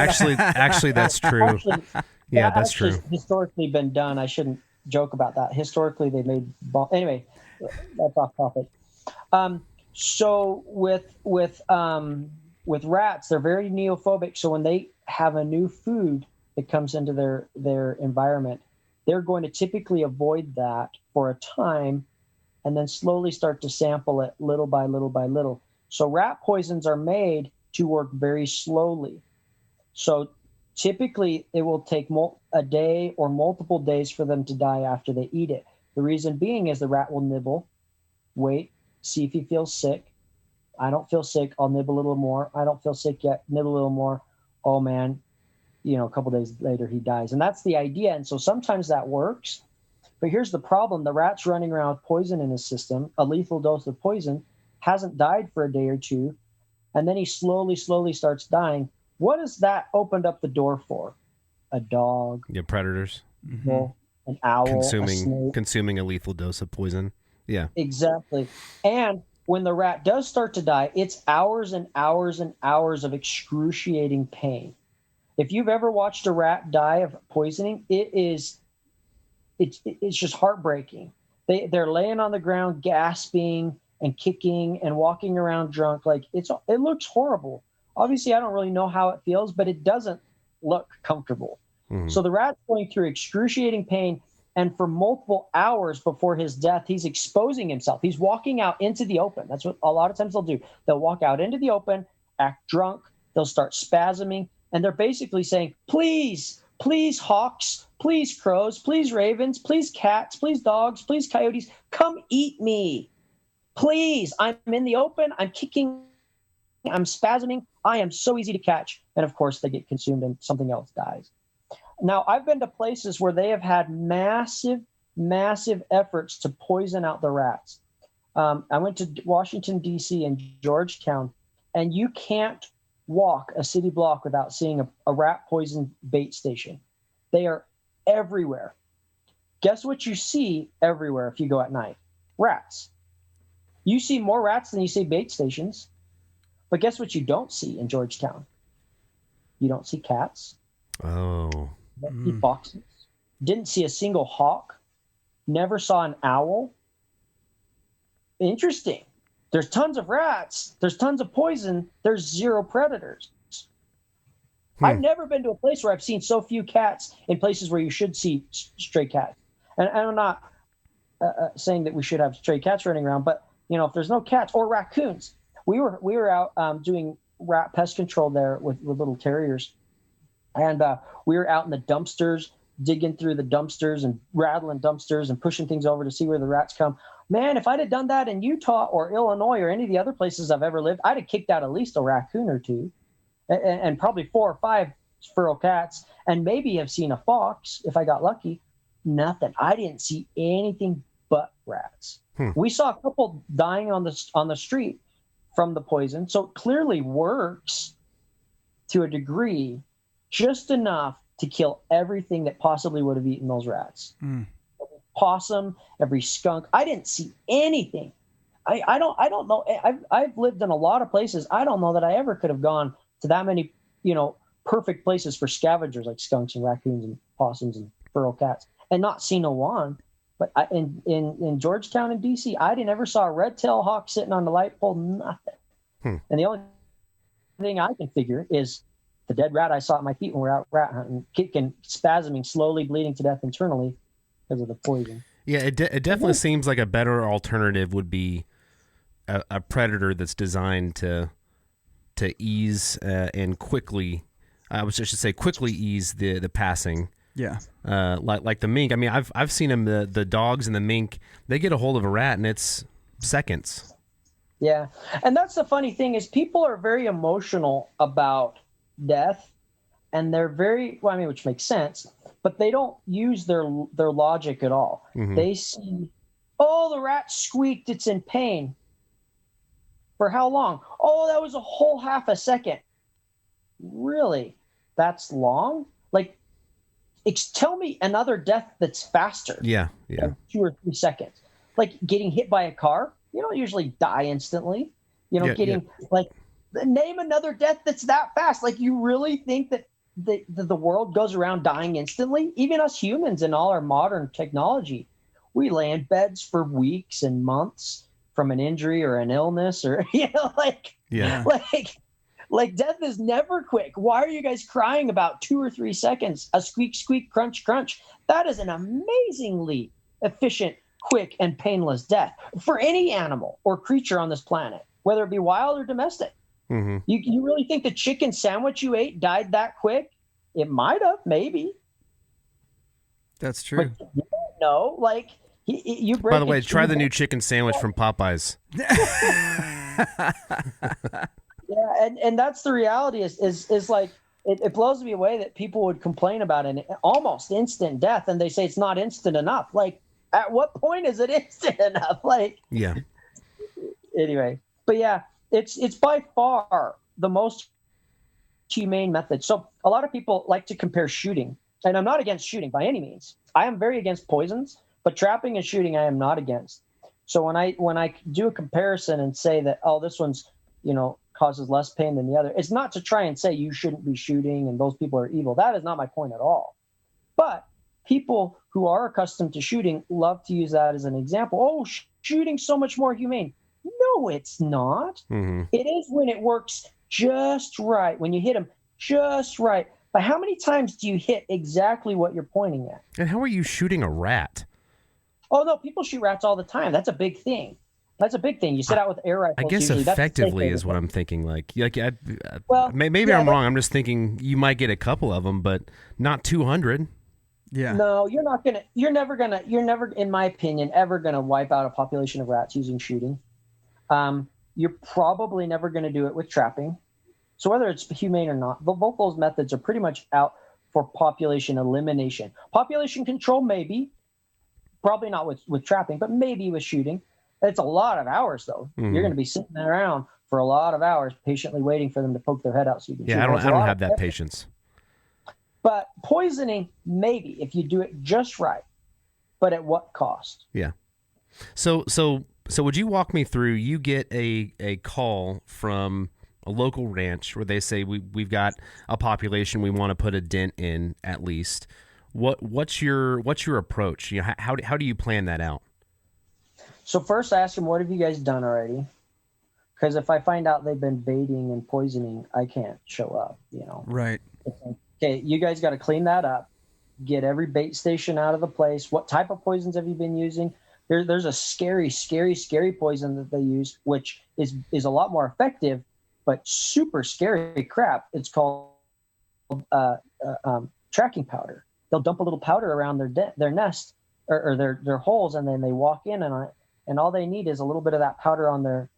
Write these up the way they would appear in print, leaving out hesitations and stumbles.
Actually, that's true. Actually, Yeah, that's true. Historically been done. I shouldn't joke about that. Historically, they made anyway. That's off topic. So with rats, they're very neophobic. So when they have a new food that comes into their environment, they're going to typically avoid that for a time, and then slowly start to sample it little by little by little. So rat poisons are made to work very slowly. So typically it will take a day or multiple days for them to die after they eat it. The reason being is the rat will nibble, wait, see if he feels sick. I don't feel sick. I'll nibble a little more. I don't feel sick yet. Nibble a little more. Oh man, a couple days later he dies. And that's the idea. And so sometimes that works. But here's the problem. The rat's running around with poison in his system, a lethal dose of poison, hasn't died for a day or two, and then he slowly starts dying. What has that opened up the door for? A dog. Yeah, predators. An owl. Consuming a lethal dose of poison. Yeah. Exactly. And when the rat does start to die, it's hours and hours and hours of excruciating pain. If you've ever watched a rat die of poisoning, it's just heartbreaking. They're laying on the ground gasping and kicking and walking around drunk. Like it looks horrible. Obviously, I don't really know how it feels, but it doesn't look comfortable. Mm-hmm. So the rat's going through excruciating pain, and for multiple hours before his death, he's exposing himself. He's walking out into the open. That's what a lot of times they'll do. They'll walk out into the open, act drunk. They'll start spasming, and they're basically saying, please, please, hawks, please, crows, please, ravens, please, cats, please, dogs, please, coyotes, come eat me. Please, I'm in the open. I'm kicking. I'm spasming. I am so easy to catch. And of course, they get consumed and something else dies. Now, I've been to places where they have had massive, massive efforts to poison out the rats. I went to Washington, D.C. and Georgetown, and you can't walk a city block without seeing a rat poison bait station. They are everywhere. Guess what you see everywhere if you go at night? Rats. You see more rats than you see bait stations. But guess what you don't see in Georgetown? You don't see cats. Oh. You don't see foxes. Didn't see a single hawk. Never saw an owl. Interesting. There's tons of rats. There's tons of poison. There's zero predators. I've never been to a place where I've seen so few cats in places where you should see stray cats. And I'm not saying that we should have stray cats running around, but if there's no cats or raccoons, we were out doing rat pest control there with little terriers, and we were out in the dumpsters, digging through the dumpsters and rattling dumpsters and pushing things over to see where the rats come. Man, if I'd have done that in Utah or Illinois or any of the other places I've ever lived, I'd have kicked out at least a raccoon or two, and probably 4 or 5 feral cats, and maybe have seen a fox if I got lucky. Nothing. I didn't see anything but rats. We saw a couple dying on the street from the poison, so it clearly works to a degree, just enough to kill everything that possibly would have eaten those rats. Every possum, every skunk. I didn't see anything. I don't know. I've lived in a lot of places. I don't know that I ever could have gone to that many perfect places for scavengers like skunks and raccoons and possums and feral cats and not seen a one. But in Georgetown and D.C., I never saw a red-tailed hawk sitting on the light pole, nothing. And the only thing I can figure is the dead rat I saw at my feet when we were out rat hunting, kicking, spasming, slowly bleeding to death internally because of the poison. Yeah, it definitely seems like a better alternative would be a predator that's designed to ease and quickly, quickly ease the passing. Yeah. Like the mink. I mean, I've seen them. The dogs and the mink, they get a hold of a rat and it's seconds. Yeah, and that's the funny thing is people are very emotional about death, and they're which makes sense, but they don't use their logic at all. Mm-hmm. They see, the rat squeaked, it's in pain. For how long? Oh, that was a whole half a second. Really? That's long? Like, tell me another death that's faster. Yeah. Like 2 or 3 seconds. Like getting hit by a car. You don't usually die instantly. Name another death that's that fast. Like, you really think that the world goes around dying instantly. Even us humans and all our modern technology, we lay in beds for weeks and months from an injury or an illness, or like death is never quick. Why are you guys crying about 2 or 3 seconds? A squeak, squeak, crunch, crunch. That is an amazingly efficient, quick, and painless death for any animal or creature on this planet, whether it be wild or domestic. Mm-hmm. You really think the chicken sandwich you ate died that quick? It might have, maybe. That's true. But you don't know. Like, you break. By the way, try the new chicken sandwich from Popeyes. Yeah, and that's the reality. Is like it blows me away that people would complain about an almost instant death, and they say it's not instant enough. Like, at what point is it instant enough? Like, yeah. Anyway, but yeah. It's by far the most humane method. So a lot of people like to compare shooting, and I'm not against shooting by any means. I am very against poisons, but trapping and shooting I am not against. So when I do a comparison and say that, oh, this one's, causes less pain than the other, it's not to try and say you shouldn't be shooting and those people are evil. That is not my point at all. But people who are accustomed to shooting love to use that as an example. Oh, shooting's so much more humane. No, it's not. Mm-hmm. It is when it works just right, when you hit them just right. But how many times do you hit exactly what you're pointing at? And how are you shooting a rat? Oh, no, people shoot rats all the time. That's a big thing. You sit out with air rifles. I guess usually. effectively is what I'm thinking. Well, maybe I'm wrong. I'm just thinking you might get a couple of them, but not 200. Yeah. No, you're never, in my opinion, ever gonna wipe out a population of rats using shooting. You're probably never going to do it with trapping. So whether it's humane or not, both those methods are pretty much out for population elimination. Population control, maybe. Probably not with trapping, but maybe with shooting. It's a lot of hours, though. Mm-hmm. You're going to be sitting around for a lot of hours patiently waiting for them to poke their head out so you can shoot. I don't have that patience. But poisoning, maybe, if you do it just right. But at what cost? Yeah. So would you walk me through? You get a call from a local ranch where they say we've got a population we want to put a dent in at least. What's your approach? How do you plan that out? So first, I ask them, what have you guys done already? Because if I find out they've been baiting and poisoning, I can't show up. Right. Okay, you guys got to clean that up. Get every bait station out of the place. What type of poisons have you been using? There's a scary, scary, scary poison that they use, which is a lot more effective, but super scary crap. It's called tracking powder. They'll dump a little powder around their nest or their holes, and then they walk in on it, and all they need is a little bit of that powder on their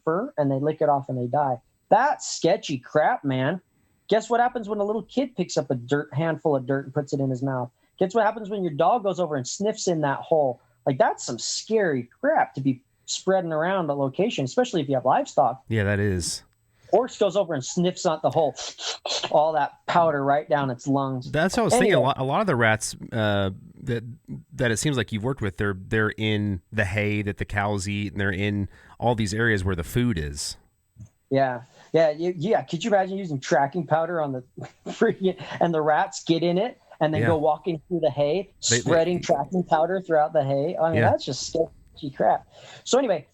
fur, and they lick it off and they die. That's sketchy crap, man. Guess what happens when a little kid picks up a handful of dirt and puts it in his mouth? Guess what happens when your dog goes over and sniffs in that hole? Like, that's some scary crap to be spreading around a location, especially if you have livestock. Yeah, that is. Horse goes over and sniffs out the hole, all that powder right down its lungs. That's what I was thinking. A lot of the rats that it seems like you've worked with, they're in the hay that the cows eat, and they're in all these areas where the food is. Yeah. Could you imagine using tracking powder on the freaking, and the rats get in it and then go walking through the hay, spreading tracking powder throughout the hay? I mean, that's just sketchy crap. So anyway,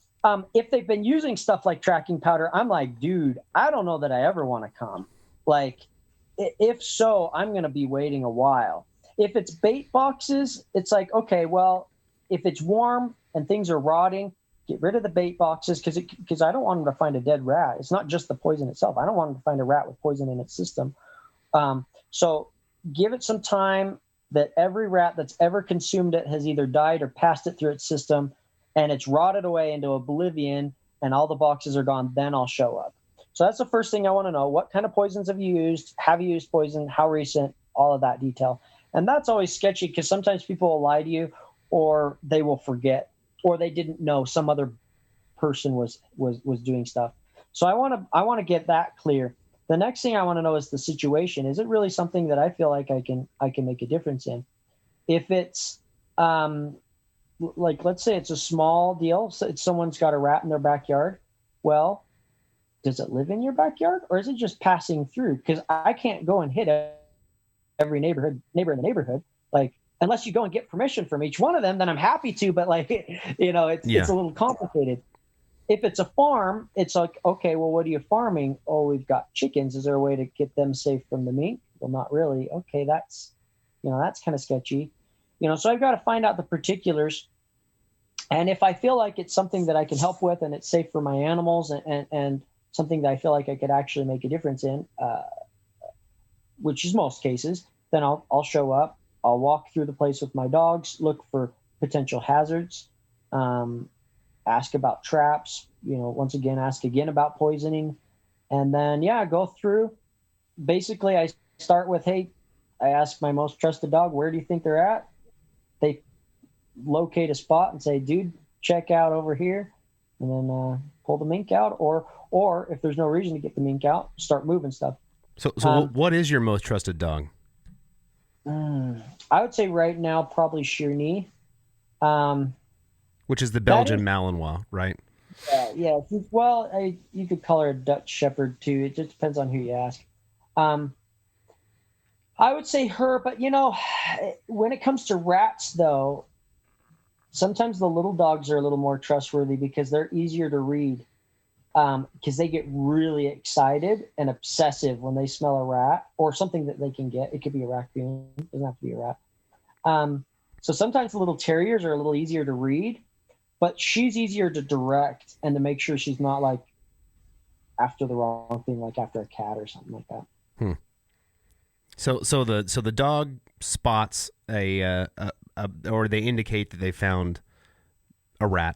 if they've been using stuff like tracking powder, I'm like, dude, I don't know that I ever want to come. Like, if so, I'm going to be waiting a while. If it's bait boxes, it's like, okay, well, if it's warm and things are rotting, get rid of the bait boxes because I don't want them to find a dead rat. It's not just the poison itself. I don't want them to find a rat with poison in its system. So give it some time that every rat that's ever consumed it has either died or passed it through its system, and it's rotted away into oblivion, and all the boxes are gone. Then I'll show up. So that's the first thing I want to know. What kind of poisons have you used? Have you used poison? How recent? All of that detail. And that's always sketchy because sometimes people will lie to you, or they will forget, or they didn't know some other person was doing stuff. So I want to get that clear. The next thing I want to know is the situation. Is it really something that I feel like I can make a difference in? If it's like, let's say it's a small deal, so someone's got a rat in their backyard. Well, does it live in your backyard, or is it just passing through? Because I can't go and hit every neighbor in the neighborhood. Like, unless you go and get permission from each one of them, then I'm happy to. But like, it's a little complicated. If it's a farm, it's like, okay, well, what are you farming? Oh, we've got chickens. Is there a way to get them safe from the mink? Well, not really. Okay, that's kind of sketchy. So I've got to find out the particulars. And if I feel like it's something that I can help with and it's safe for my animals and something that I feel like I could actually make a difference in, which is most cases, then I'll show up. I'll walk through the place with my dogs, look for potential hazards, ask about traps, once again, ask again about poisoning. And then, go through. Basically, I start with, hey, I ask my most trusted dog, where do you think they're at? They locate a spot and say, dude, check out over here. And then pull the mink out. Or if there's no reason to get the mink out, start moving stuff. So what is your most trusted dog? I would say right now, probably Shirney. Which is the Belgian Malinois, right? Yeah. Well, you could call her a Dutch Shepherd too. It just depends on who you ask. I would say her, but when it comes to rats, though, sometimes the little dogs are a little more trustworthy because they're easier to read. Because they get really excited and obsessive when they smell a rat or something that they can get. It could be a raccoon. It doesn't have to be a rat. So sometimes the little terriers are a little easier to read, but she's easier to direct and to make sure she's not like after the wrong thing, like after a cat or something like that. So the dog spots or they indicate that they found a rat,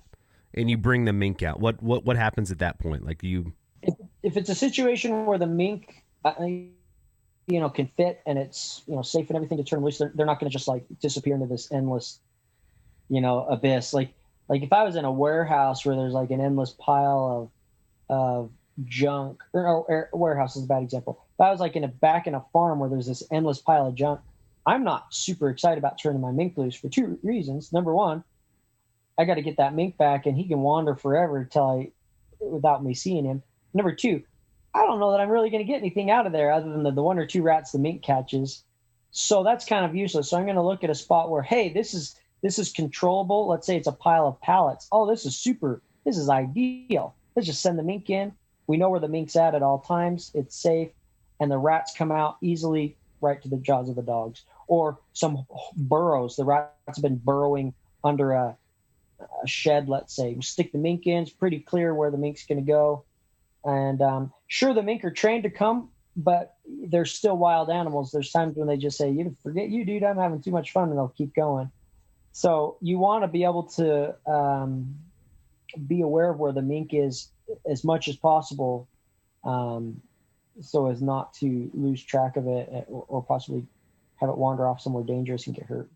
and you bring the mink out. What happens at that point? Like if it's a situation where the mink, can fit and it's safe and everything to turn loose, they're not going to just like disappear into this endless, abyss. Like if I was in a warehouse where there's like an endless pile of junk, or warehouse is a bad example. If I was like back in a farm where there's this endless pile of junk, I'm not super excited about turning my mink loose for two reasons. Number one, I got to get that mink back, and he can wander forever without me seeing him. Number two, I don't know that I'm really going to get anything out of there other than the one or two rats the mink catches. So that's kind of useless. So I'm going to look at a spot where, hey, this is controllable. Let's say it's a pile of pallets. Oh, this is super. This is ideal. Let's just send the mink in. We know where the mink's at all times. It's safe. And the rats come out easily right to the jaws of the dogs. Or some burrows. The rats have been burrowing under a shed, let's say. We stick the mink in. It's pretty clear where the mink's going to go. And sure, the mink are trained to come, but they're still wild animals. There's times when they just say, "You forget you, dude. I'm having too much fun," and they'll keep going. So you want to be able to be aware of where the mink is as much as possible, so as not to lose track of it or possibly have it wander off somewhere dangerous and get hurt.